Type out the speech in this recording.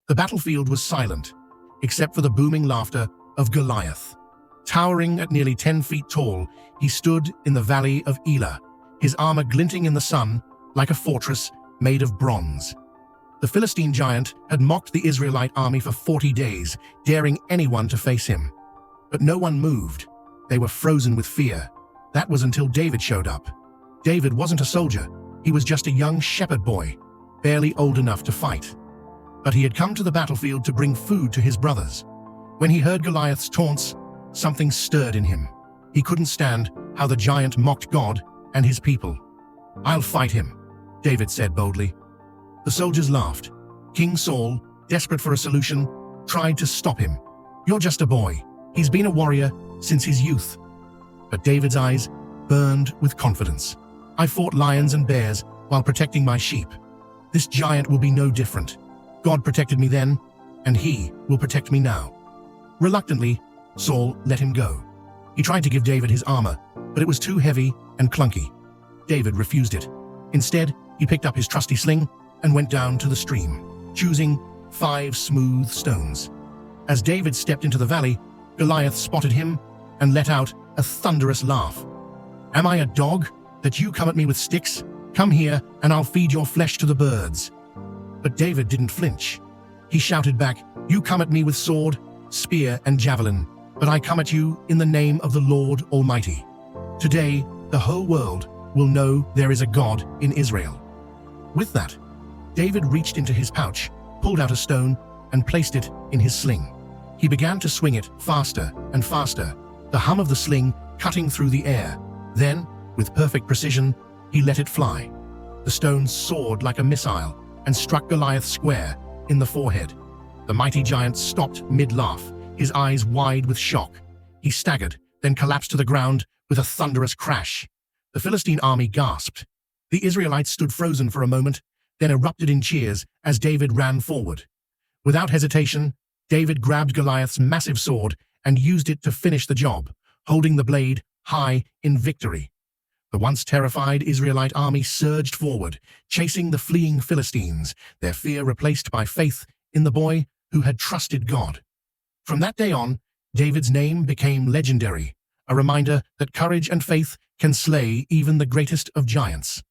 The battlefield was silent, except for the booming laughter of Goliath. Towering at nearly 10 feet tall, he stood in the valley of Elah, his armor glinting in the sun like a fortress made of bronze. The Philistine giant had mocked the Israelite army for 40 days, daring anyone to face him. But no one moved. They were frozen with fear. That was until David showed up. David wasn't a soldier. He was just a young shepherd boy, barely old enough to fight. But he had come to the battlefield to bring food to his brothers. When he heard Goliath's taunts, something stirred in him. He couldn't stand how the giant mocked God and his people. "I'll fight him," David said boldly. The soldiers laughed. King Saul, desperate for a solution, tried to stop him. "You're just a boy. He's been a warrior since his youth." But David's eyes burned with confidence. "I fought lions and bears while protecting my sheep. This giant will be no different. God protected me then, and he will protect me now." Reluctantly, Saul let him go. He tried to give David his armor, but it was too heavy and clunky. David refused it. Instead, he picked up his trusty sling and went down to the stream, choosing 5 smooth stones. As David stepped into the valley, Goliath spotted him and let out a thunderous laugh. "Am I a dog that you come at me with sticks? Come here and I'll feed your flesh to the birds." But David didn't flinch. He shouted back, "You come at me with sword, spear, and javelin, but I come at you in the name of the Lord Almighty. Today, the whole world will know there is a God in Israel." With that, David reached into his pouch, pulled out a stone, and placed it in his sling. He began to swing it faster and faster, the hum of the sling cutting through the air. Then, with perfect precision, he let it fly. The stone soared like a missile and struck Goliath square in the forehead. The mighty giant stopped mid-laugh, his eyes wide with shock. He staggered, then collapsed to the ground with a thunderous crash. The Philistine army gasped. The Israelites stood frozen for a moment, then erupted in cheers as David ran forward. Without hesitation, David grabbed Goliath's massive sword and used it to finish the job, holding the blade high in victory. The once terrified Israelite army surged forward, chasing the fleeing Philistines, their fear replaced by faith in the boy who had trusted God. From that day on, David's name became legendary, a reminder that courage and faith can slay even the greatest of giants.